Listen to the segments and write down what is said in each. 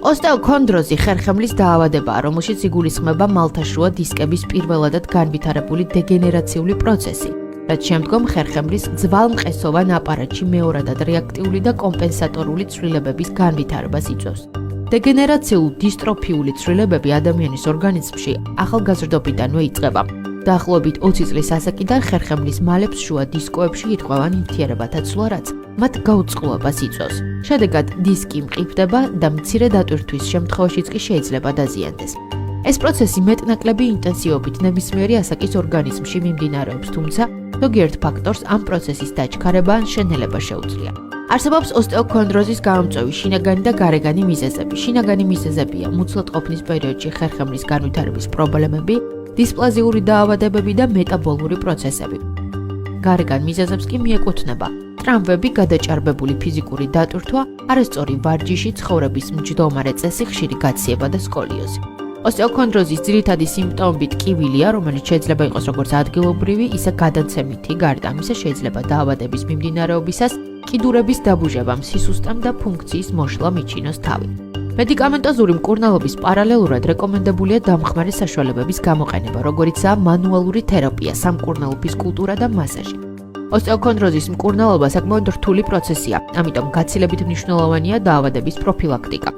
ოსტეოქონდროზი ხერხემლის დაავადებაა, რომელშიც იგულისხმება მალთაშუა დისკების პირველადად განვითარებული დეგენერაციული პროცესი, რაც შემდგომ ხერხემლის ძვალმყესოვან აპარატში მეორადად რეაქტიული და კომპენსატორული ცვლილებების განვითარებას იწვევს. დეგენერაციულ დისტროფიული ცვლილებები ადამიანის ორგანიზმში ახალგაზრდობიდანვე იწყება. დაახლოებით 20 წლის ასაკიდან ხერხემლის მალებს შუა დისკოებში ირღვევან ნივთიერებათა ცვლა, რაც მათ გაუწყლობას იწვევს. შედეგად დისკი მყიფდება და მცირე დატვირთვის შემთხვევაშიც კი შეიძლება დაზიანდეს. ეს პროცესი მეტნაკლები ინტენსივობით ნებისმიერი ასაკის ორგანიზმში მიმდინარეობს, თუმცა ზოგიერთ ფაქტორს ამ პროცესის დაჩქარება ან შენელება შეუძლია. არსებობს ოსტეოქონდროზის გამომწვევი შინაგანი და გარეგანი მიზეზები. შინაგანი მიზეზებია მუცლადყოფნის პერიოდში ხერხემლის განვითარების პრობლემები, დისპლაზიური დაავადებები და მეტაბოლური პროცესები. გარეგან მიზეზებს კი მიეკუთვნება ტრამვები, გადაჭარბებული ფიზიკური დატვირთვა, არასწორი ვარჯიში, ცხოვრების მჯდომარე წესი, ხშირი გაციება და სკოლიოზი. ოსტეოქონდროზის ძირითადი სიმპტომები ტკივილია, რომელიც შეიძლება იყოს როგორც ადგილობრივი, ისე გადაცემითი, გარდა ამისა შეიძლება დაავადების მიმდინარეობისას კიდურების დაბუჟებამ, სისუსტემ და ფუნქციის მოშლა მიჩინოს თავი. მედიკამენტოზური მკურნალობის პარალელურად რეკომენდებულია დამხმარე საშუალებების გამოყენება, როგორიცაა მანუალური თერაპია, სამკურნალო ფიზკულტურა და მასაჟი. ოსტეოქონდროზის მკურნალობა საკმაოდ რთული პროცესია, ამიტომ გაცილებით მნიშვნელოვანია დაავადების პროფილაქტიკა.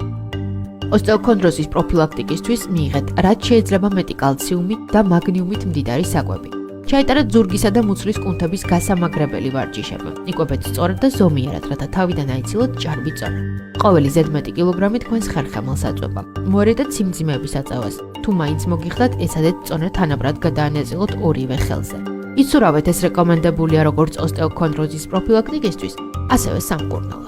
ოსტეოქონდროზის პროფილაქტიკისთვის მიიღეთ რაც შეიძლება მეტი კალციუმი და მაგნიუმით მდიდარი საკვები. ჩაიტარეთ ზურგისა და მუცლის კუნთების გასამაგრებელი ვარჯიშები. იკვებეთ სწორად და ზომიერად, რათა თავიდან აიცილოთ ჭარბი წონა. ყოველი ზედმეტი კილოგრამი თქვენს ხერხემელს აწვება. მოერიდეთ სიმძიმეების აწევას. თუ მაინც მოგიხდათ, ეცადეთ წონა თანაბრად გადაანაწილოთ ორივე ხელზე. იცურავეთ, ეს რეკომენდებულია როგორც ოსტეოქონდროზის პროფილაქტიკისთვის, ასევე სამკურნალოდ.